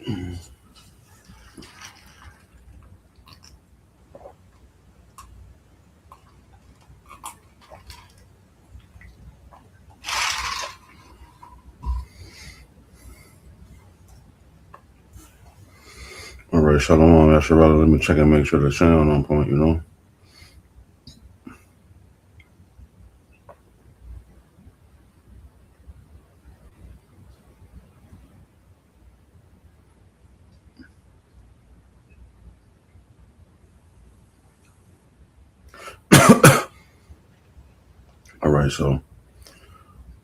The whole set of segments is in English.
All right, shalom, Yasharala. Let me check and make sure the sound on point, you know? All right, so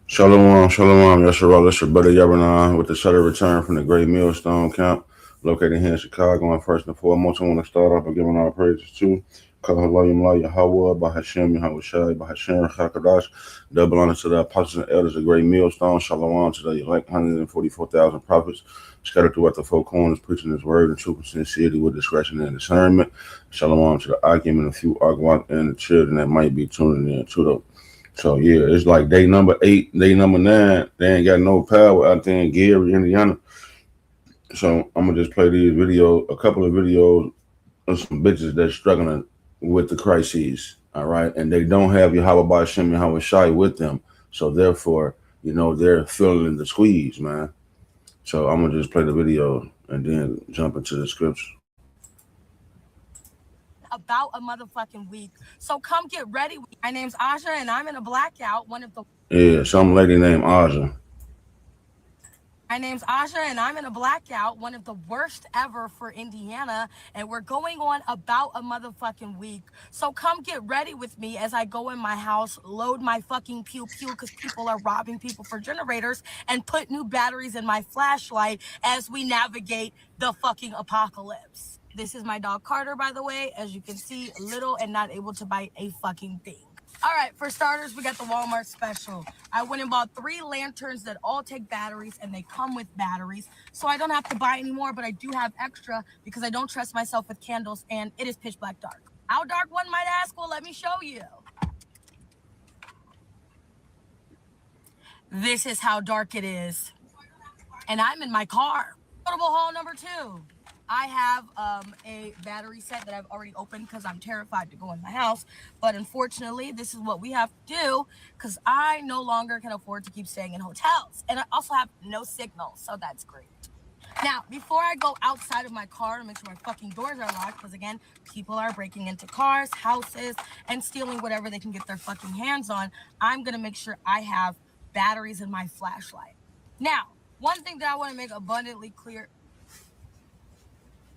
shalom, Yasharala. It's your brother Yabanan with the sudden return from the Great Millstone Camp located here in Chicago. And first and foremost, I want to start off by giving our praises to Kahalayim Yahweh, Bahashem Yahushai, Bahashem Chakadash, double honor to the apostles and elders of Great Millstone, shalom to the elect 144,000 prophets scattered throughout the four corners, preaching his word in truth and sincerity with discretion and discernment. Shalom to the Akim and a few Agwak and the children that might be tuning in to the. So yeah, it's like day number 8, day number 9. They ain't got no power out there in Gary, Indiana. So I'm gonna just play these videos, a couple of videos of some bitches that's struggling with the crises. All right, and they don't have Yahweh Ba'Shem Yahweh Shai with them. So therefore, they're feeling the squeeze, man. So I'm gonna just play the video and then jump into the scripture. About a motherfucking week. So come get ready. My name's Aja and I'm in a blackout. Some lady named Aja. My name's Aja and I'm in a blackout, one of the worst ever for Indiana, and we're going on about a motherfucking week. So come get ready with me as I go in my house, load my fucking pew-pew because people are robbing people for generators, and put new batteries in my flashlight as we navigate the fucking apocalypse. This is my dog Carter, by the way. As you can see, little and not able to bite a fucking thing. All right, for starters, we got the Walmart special. I went and bought 3 lanterns that all take batteries, and they come with batteries. So I don't have to buy any more, but I do have extra because I don't trust myself with candles, and it is pitch black dark. How dark, one might ask? Well, let me show you. This is how dark it is. And I'm in my car. Notable haul number 2. I have a battery set that I've already opened because I'm terrified to go in my house. But unfortunately, this is what we have to do because I no longer can afford to keep staying in hotels. And I also have no signal, so that's great. Now, before I go outside of my car to make sure my fucking doors are locked, because again, people are breaking into cars, houses, and stealing whatever they can get their fucking hands on, I'm going to make sure I have batteries in my flashlight. Now, one thing that I want to make abundantly clear...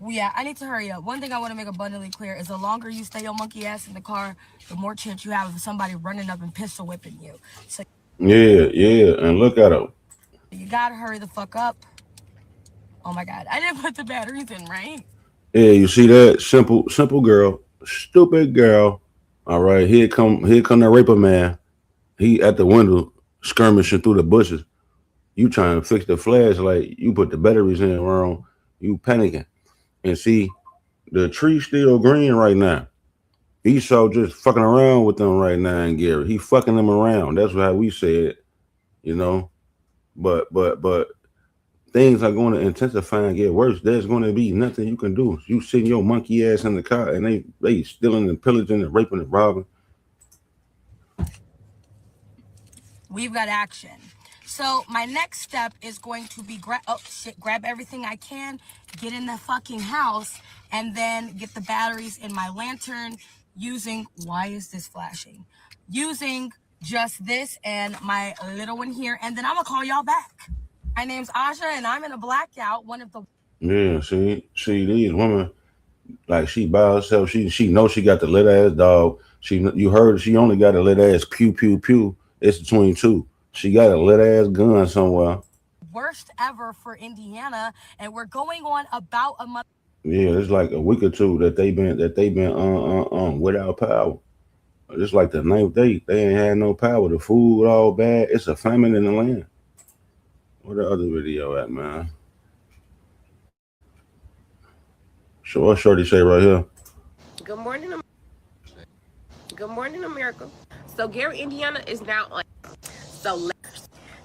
Yeah, I need to hurry up. One thing I want to make abundantly clear is the longer you stay your monkey ass in the car, the more chance you have of somebody running up and pistol whipping you. So yeah, and look at her. You gotta hurry the fuck up. Oh my God, I didn't put the batteries in, right? Yeah, you see that? Simple girl, stupid girl. All right, here come the raper man. He at the window skirmishing through the bushes. You trying to fix the flashlight? You put the batteries in wrong. You panicking. And see, the tree's still green right now. Esau just fucking around with them right now in Gary. He fucking them around. That's how we say it, But things are going to intensify and get worse. There's going to be nothing you can do. You sitting your monkey ass in the car and they stealing and pillaging and raping and robbing. We've got action. So my next step is going to be grab everything I can, get in the fucking house, and then get the batteries in my lantern using, why is this flashing? Using just this and my little one here, and then I'm gonna call y'all back. My name's Aja and I'm in a blackout, one of the... Yeah, see these women, like she by herself, she knows she got the lit ass dog. You heard she only got a lit ass pew pew pew. It's between 2. She got a lit ass gun somewhere. Worst ever for Indiana, and we're going on about a month. Yeah, it's like a week or 2 that they been without power. It's like the 9th day. They ain't had no power. The food all bad. It's a famine in the land. Where the other video at, man? So what Shorty say right here? Good morning, America. So Gary, Indiana is now on. So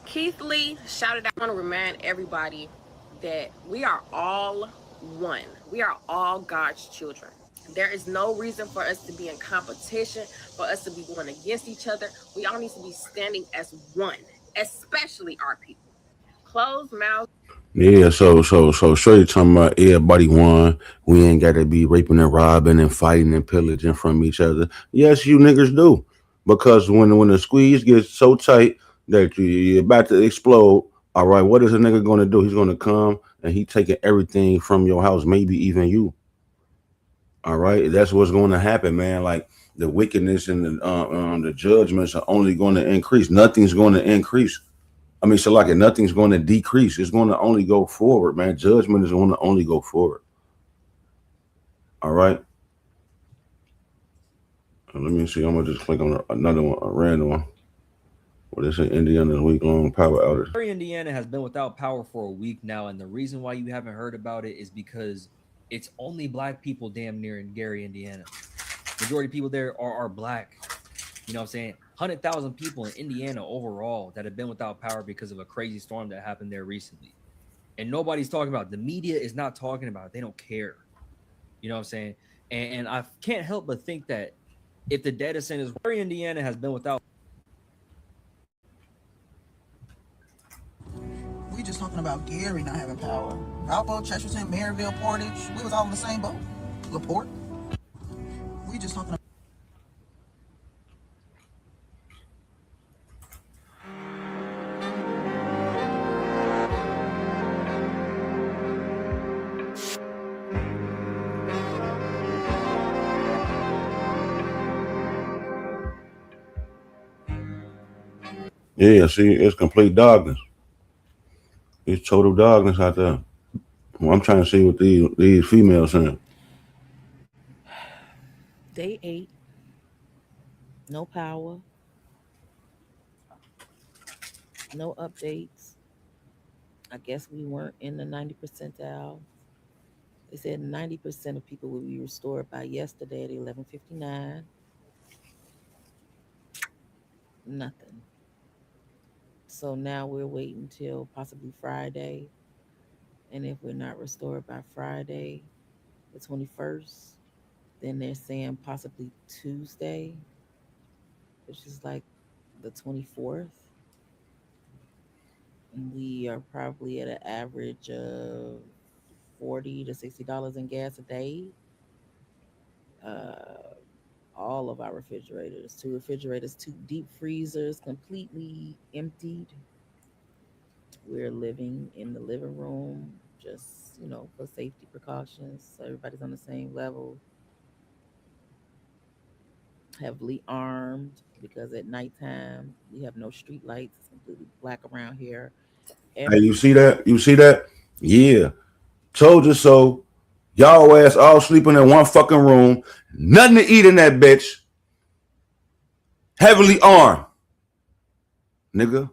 Keith Lee shouted out. I want to remind everybody that we are all one. We are all God's children. There is no reason for us to be in competition, for us to be going against each other. We all need to be standing as one, especially our people. Closed mouths. Yeah, so Shorty talking about everybody won. We ain't gotta be raping and robbing and fighting and pillaging from each other. Yes, you niggas do. Because when the squeeze gets so tight that you're about to explode, all right, what is a nigga gonna do? He's gonna come and he taking everything from your house, maybe even you. All right, that's what's going to happen, man. Like the wickedness and the judgments are only going to increase. Nothing's going to increase. I mean, so like nothing's going to decrease. It's going to only go forward, man. Judgment is going to only go forward. All right. Let me see. I'm gonna just click on another one, a random one. What is it? Indiana's week-long power outage. Gary, Indiana has been without power for a week now, and the reason why you haven't heard about it is because it's only black people damn near in Gary, Indiana. Majority of people there are black. You know what I'm saying? 100,000 people in Indiana overall that have been without power because of a crazy storm that happened there recently. And nobody's talking about it. The media is not talking about it. They don't care. You know what I'm saying? And I can't help but think that if the data centers, Gary, Indiana has been without. We just talking about Gary not having power. Valpo, Chesterton, Maryville, Portage, we was all in the same boat. LaPorte. We just talking about. Yeah, see, it's complete darkness. It's total darkness out there. Well, I'm trying to see what these females saying. Day 8, no power, no updates. I guess we weren't in the 90 percentile. They said 90% of people will be restored by yesterday at 11:59. Nothing. So now we're waiting till possibly Friday. And if we're not restored by Friday, the 21st, then they're saying possibly Tuesday, which is like the 24th. And we are probably at an average of $40 to $60 in gas a day. All of our refrigerators, 2 refrigerators, 2 deep freezers completely emptied. We're living in the living room just, for safety precautions. So everybody's on the same level. Heavily armed because at nighttime we have no street lights. It's completely black around here. Hey, you see that? You see that? Yeah. Told you so. Y'all ass all sleeping in one fucking room. Nothing to eat in that bitch. Heavily armed. Nigga.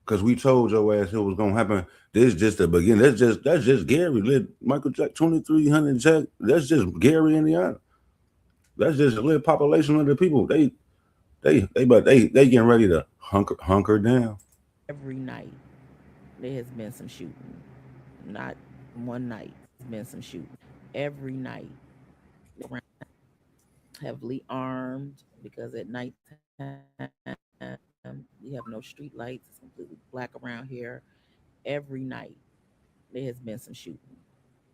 Cause we told your ass it was gonna happen. This is just the beginning. That's just Gary. Michael Jack 2300 Jack. That's just Gary, Indiana. That's just a little population of the people. They getting ready to hunker down. Every night there has been some shooting. Not one night. There's been some shooting. Every night. Heavily armed because at nighttime we have no street lights. It's completely black around here. Every night there has been some shooting.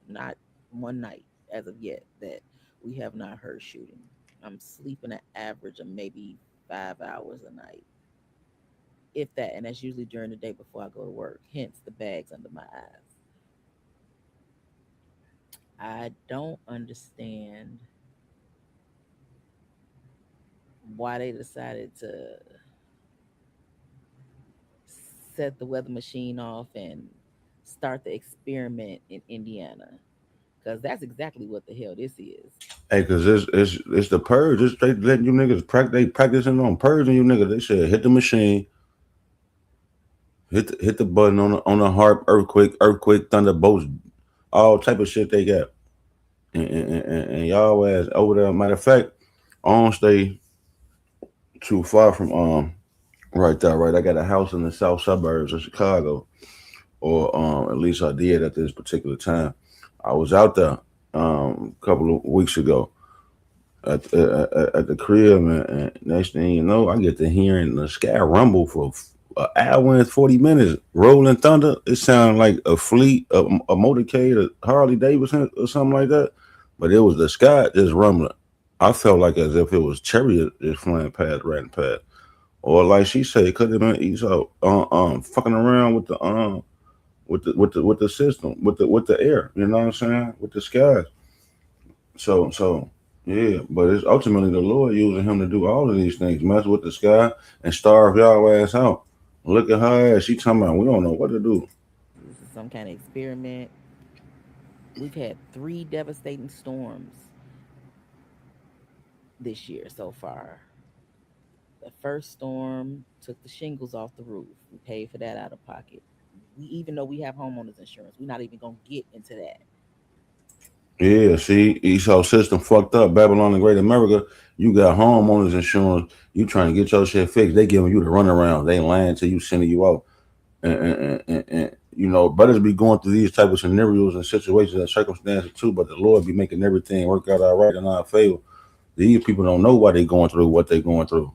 Not one night as of yet that we have not heard shooting. I'm sleeping an average of maybe 5 hours a night, if that, and that's usually during the day before I go to work. Hence the bags under my eyes. I don't understand why they decided to set the weather machine off and start the experiment in Indiana, because that's exactly what the hell this is. Hey, cause it's the purge. They letting you niggas they practicing on purging you niggas. They said hit the machine, hit the button on the harp, earthquake, thunderbolts, all type of shit they got. And y'all ass over there. Matter of fact, I don't stay too far from right there, right? I got a house in the south suburbs of Chicago. or at least I did at this particular time. I was out there a couple of weeks ago at the crib, and next thing you know, I get to hearing the sky rumble for an hour and 40 minutes, rolling thunder. It sounded like a fleet, a motorcade, a Harley Davidson or something like that. But it was the sky just rumbling. I felt like as if it was chariot just flying past, riding past. Or like she said, it could have been Esau fucking around with the system, with the air, you know what I'm saying? With the skies. So yeah, but it's ultimately the Lord using him to do all of these things, mess with the sky and starve y'all ass out. Look at her ass. She talking about we don't know what to do. This is some kind of experiment. We've had 3 devastating storms this year so far. The first storm took the shingles off the roof. We paid for that out of pocket. Even though we have homeowners insurance, we're not even gonna get into that. Yeah, see, Esau system fucked up. Babylon and Great America, you got homeowners insurance. You trying to get your shit fixed. They giving you the runaround. They lying to you, sending you out. And you know, brothers be going through these type of scenarios and situations and circumstances too, but the Lord be making everything work out all right in our favor. These people don't know why they going through what they going through.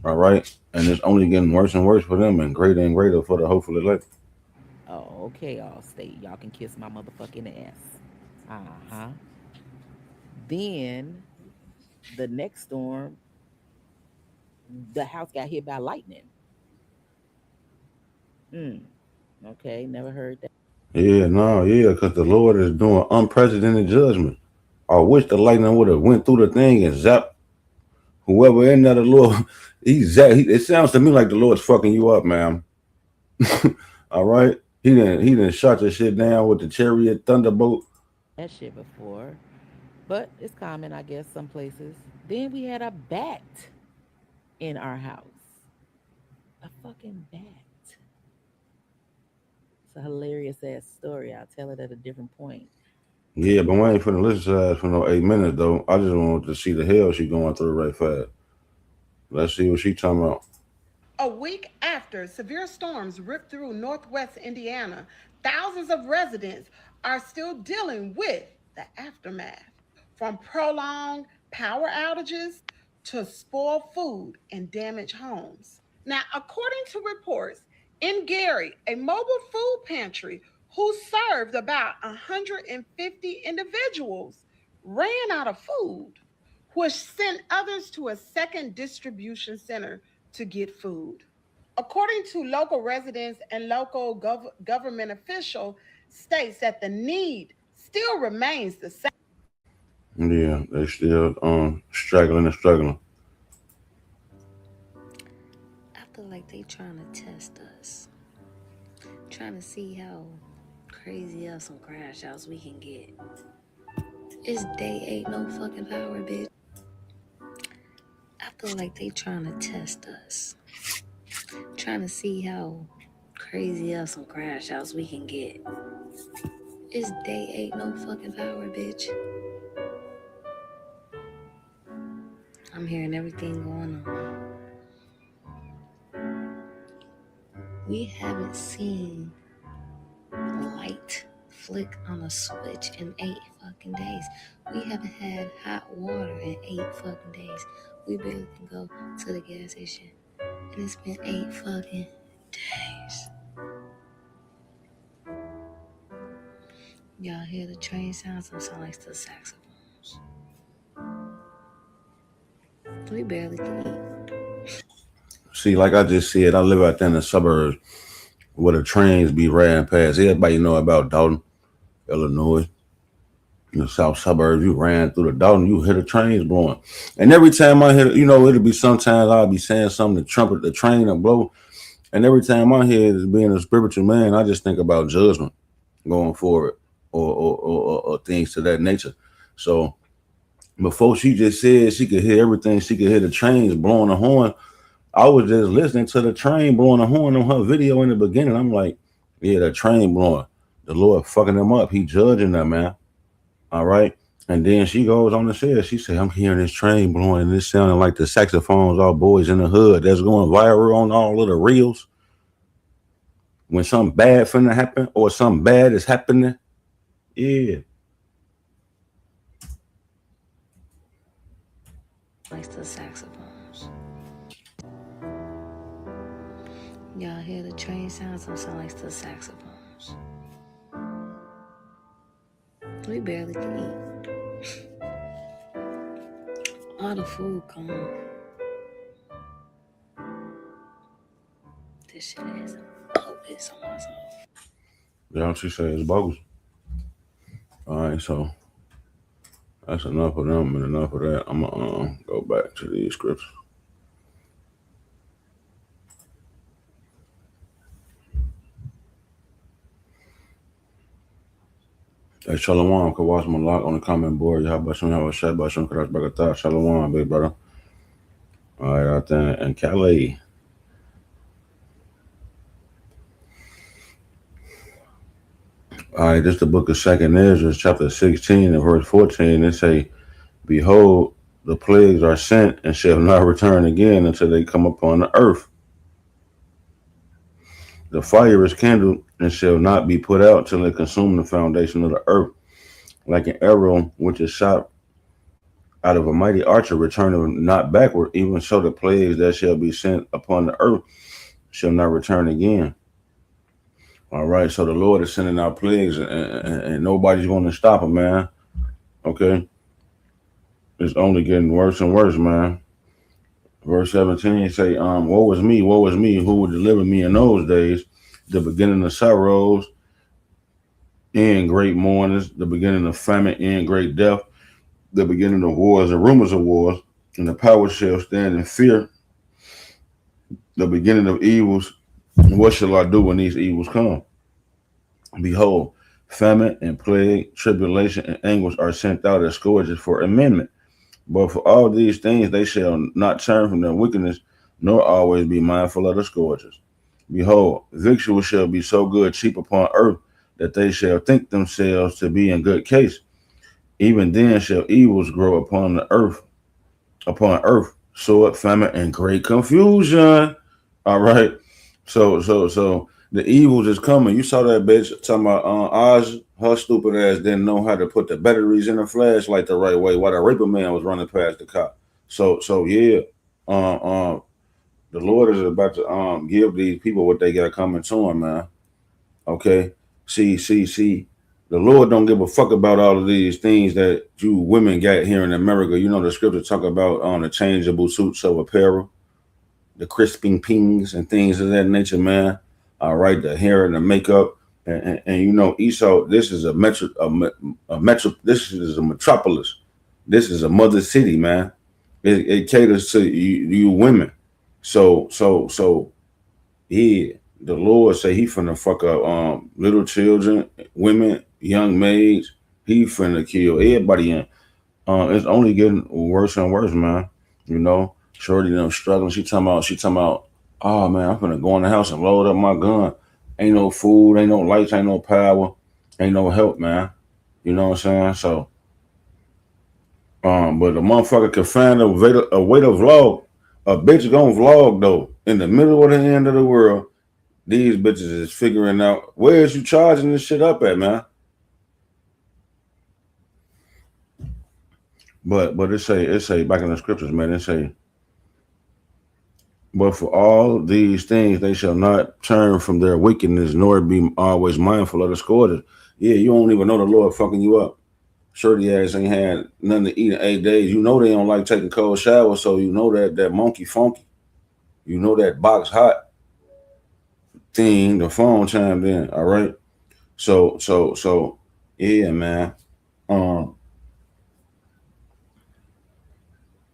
All right. And it's only getting worse and worse for them and greater for the hopefully elect. Oh, okay, Allstate. Y'all can kiss my motherfucking ass. Uh-huh. Then the next storm, the house got hit by lightning. Okay, never heard that. Yeah, because the Lord is doing unprecedented judgment. I wish the lightning would have went through the thing and zapped whoever in there. The Lord, it sounds to me like the Lord's fucking you up, man. All right, he didn't shut your shit down with the chariot thunderbolt. That shit before. But it's common, I guess, some places. Then we had a bat in our house. A fucking bat. It's a hilarious ass story. I'll tell it at a different point. Yeah, but we ain't finna listen to that for no 8 minutes though. I just wanted to see the hell she going through right fast. Let's see what she talking about. A week after severe storms ripped through northwest Indiana, thousands of residents are still dealing with the aftermath, from prolonged power outages to spoiled food and damaged homes. Now, according to reports, in Gary, a mobile food pantry who served about 150 individuals ran out of food, which sent others to a second distribution center to get food. According to local residents and local government official, states that the need still remains the same. Yeah, they still struggling. I feel like they trying to test us, trying to see how crazy of some crash outs we can get. It's day 8, no fucking power, bitch. I feel like they trying to test us, trying to see how crazy of some crash outs we can get. It's day 8, no fucking power, bitch. I'm hearing everything going on. We haven't seen light flick on a switch in 8 fucking days. We haven't had hot water in 8 fucking days. We barely can go to the gas station. And it's been 8 fucking days. Y'all hear the train sounds? It sound like the saxophones. We barely can eat. See, like I just said, I live out there in the suburbs where the trains be riding past. Everybody know about Dalton, Illinois. In the south suburbs, you ran through the Dalton, you hear the trains blowing. And every time I hear, it'll be sometimes I'll be saying something to trumpet the train and blow. And every time I hear it, being a spiritual man, I just think about judgment going forward or things to that nature. So before she just said she could hear everything, she could hear the trains blowing the horn. I was just listening to the train blowing the horn on her video in the beginning. I'm like, yeah, the train blowing. The Lord fucking them up. He judging them, man. All right. And then she goes on to say, she said, I'm hearing this train blowing and it's sounding like the saxophones, all boys in the hood. That's going viral on all of the reels. when something bad finna happen or something bad is happening, yeah. Likes the saxophones. Y'all hear the train sounds? Them sound like the saxophones. We barely can eat. All the food gone. This shit is bogus on my soul. Yeah, she say it's bogus. All right, so that's enough of them and enough of that. I'm gonna go back to these scriptures. Hey, Shalom, Kawash Malak on the comment board. Y'all Bashun, y'all Shabbat Bashun, Karash Bagatah. Shalom, big brother. All right, out there in Calais. All right, this is the book of 2nd Ezra, chapter 16 and verse 14. It say, behold, the plagues are sent and shall not return again until they come upon the earth. The fire is kindled and shall not be put out till it consume the foundation of the earth, like an arrow which is shot out of a mighty archer, returning not backward. Even so, the plagues that shall be sent upon the earth shall not return again. All right, so the Lord is sending out plagues, and nobody's going to stop him, man. Okay, it's only getting worse and worse, man. Verse 17 say, woe is me, who would deliver me in those days? The beginning of sorrows and great mournings, the beginning of famine and great death, the beginning of wars and rumors of wars, and the power shall stand in fear, the beginning of evils. What shall I do when these evils come? Behold, famine and plague, tribulation and anguish are sent out as scourges for amendment. But for all these things they shall not turn from their wickedness, nor always be mindful of the scourges. Behold, victuals shall be so good cheap upon earth, that they shall think themselves to be in good case. Even then shall evils grow upon earth, sword, famine, and great confusion. All right. So the evils is coming. You saw that bitch talking about Oz, her stupid ass didn't know how to put the batteries in the flashlight the right way while the raper man was running past the cop. So yeah, the Lord is about to give these people what they got coming to him, man. Okay. See. The Lord don't give a fuck about all of these things that you women got here in America. You know, the scripture talk about the changeable suits of apparel, the crisping pings and things of that nature, man. All right, the hair and the makeup, and you know, Esau. This is a metro. This is a metropolis. This is a mother city, man. It caters to you women. So yeah. The Lord say he finna fuck up little children, women, young maids. He finna kill everybody in. It's only getting worse and worse, man. You know, shorty them struggling. She talking about, oh man, I'm finna go in the house and load up my gun. Ain't no food, ain't no lights, ain't no power, ain't no help, man. You know what I'm saying? So but the motherfucker can find a way to vlog. A bitch gonna vlog though in the middle of the end of the world. These bitches is figuring out where is you charging this shit up at, man. But it say back in the scriptures, man, it say, but for all these things they shall not turn from their wickedness, nor be always mindful of the scourges. Yeah, you don't even know the Lord fucking you up. Shorty ass ain't had nothing to eat in 8 days. You know they don't like taking cold showers, so you know that monkey funky. You know that box hot thing, the phone chimed in. All right. So yeah, man.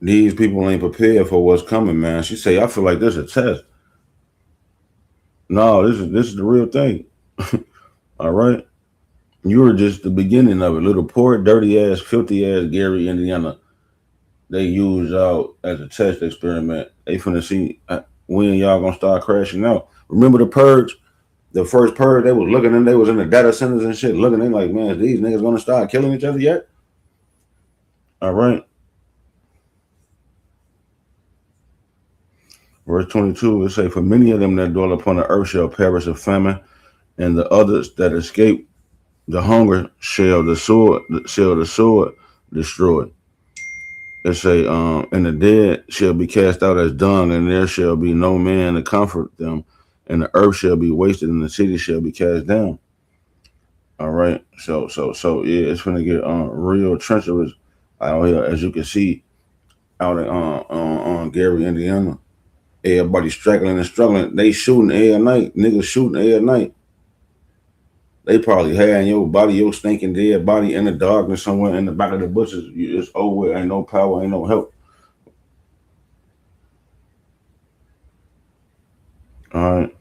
These people ain't prepared for what's coming, man. She say, I feel like this is a test. No, this is the real thing. All right. You were just the beginning of it. Little poor, dirty ass, filthy ass Gary, Indiana. They used out as a test experiment. They finna see when y'all gonna start crashing out. Remember the purge? The first purge, they was looking and they was in the data centers and shit, looking. They like, man, is these niggas gonna start killing each other yet? All right. Verse 22, it say, for many of them that dwell upon the earth shall perish of famine, and the others that escape the hunger shall the sword destroy. It say, and the dead shall be cast out as dung, and there shall be no man to comfort them, and the earth shall be wasted, and the city shall be cast down. All right, so yeah, it's gonna get real treacherous out here, as you can see out in Gary, Indiana. Everybody struggling and struggling. They shooting every night. Niggas shooting every night. They probably had your body, your stinking dead body in the darkness somewhere in the back of the bushes. It's over with. Ain't no power, ain't no help. All right.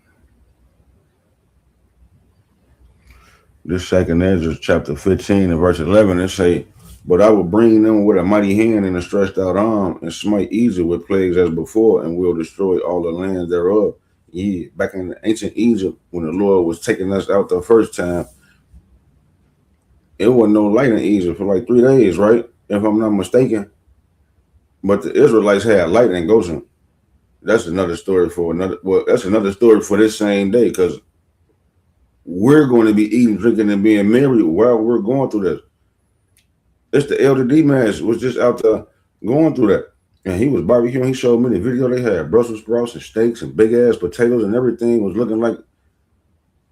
This second Ezra chapter 15 and verse 11, it say, but I will bring them with a mighty hand and a stretched out arm and smite Egypt with plagues as before, and will destroy all the lands thereof. Yeah, back in the ancient Egypt, when the Lord was taking us out the first time, it wasn't no light in Egypt for like 3 days, right? If I'm not mistaken. But the Israelites had light in Goshen. That's another story for that's another story for this same day, because we're going to be eating, drinking, and being merry while we're going through this. It's the Elder D man was just out there going through that. And he was barbecuing. He showed me the video they had Brussels sprouts and steaks and big ass potatoes, and everything was looking like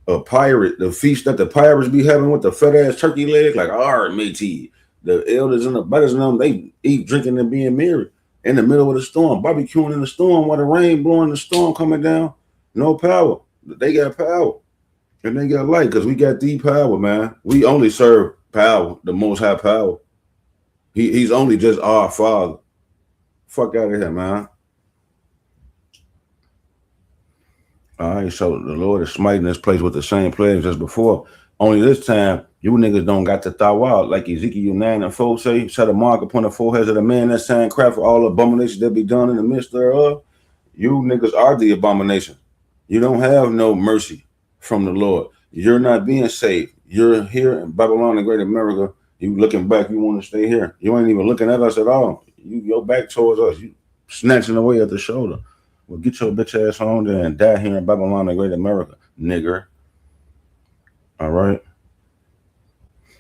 a pirate, the feast that the pirates be having with the fat ass turkey leg, like, all right, matey. The elders and the brothers and them, they eat, drinking, and being merry in the middle of the storm, barbecuing in the storm while the rain blowing, the storm coming down. No power. They got power. And they got light, because we got the power, man. We only serve power, the most high power. He's only just our Father. Fuck out of here, man. All right, so the Lord is smiting this place with the same plagues as before. Only this time, you niggas don't got to thaw out, like Ezekiel 9 and 4 say, set a mark upon the foreheads of the man that sang craft for all abominations that be done in the midst thereof. You niggas are the abomination. You don't have no mercy from the Lord. You're not being saved. You're here in Babylon, the Great America. You looking back, you want to stay here. You ain't even looking at us at all. Your back towards us. You snatching away at the shoulder. Well, get your bitch ass home there and die here in Babylon, the Great America, nigger. All right.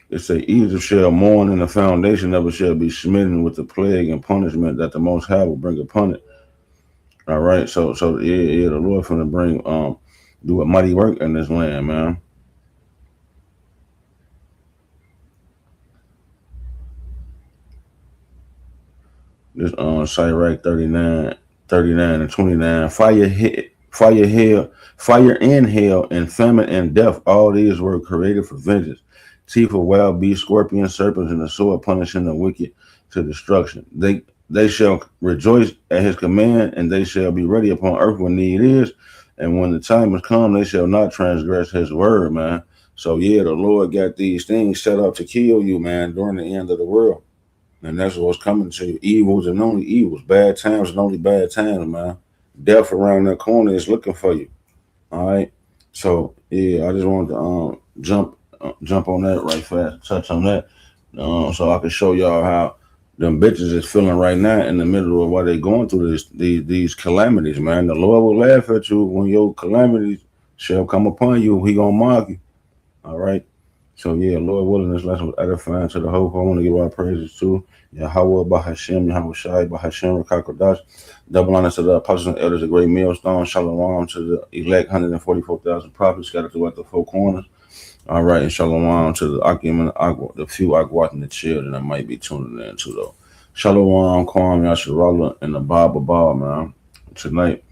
It say Egypt shall mourn, and the foundation of it shall be smitten with the plague and punishment that the Most High will bring upon it. All right. So yeah, the Lord finna bring do a mighty work in this land, man. This Sirach 39 and 29. Fire and hail, and famine and death. All these were created for vengeance. Teeth of wild beasts, scorpions, serpents, and the sword punishing the wicked to destruction. They shall rejoice at his command, and they shall be ready upon earth when need is. And when the time is come, they shall not transgress his word, man. So yeah, the Lord got these things set up to kill you, man, during the end of the world. And that's what's coming to you. Evils and only evils. Bad times and only bad times, man. Death around that corner is looking for you. All right. So yeah, I just wanted to jump on that right fast, touch on that, so I can show y'all how them bitches is feeling right now in the middle of what they going through these calamities, man. The Lord will laugh at you when your calamities shall come upon you. He gonna mock you. All right. So yeah, Lord willing, this lesson was edifying to the hope. I want to give our praises to Yahweh, Bahashem, Yahweh Shai, Bahashem, Rakakodash. Double honor to the apostles and elders, the great millstone. Shalom to the elect 144,000 prophets scattered throughout the four corners. All right, and shalom to the Akim and the few Akwat and the children that might be tuning in too, though. Shalom, Kwam, Yasharallah, and the Bible, man. Tonight,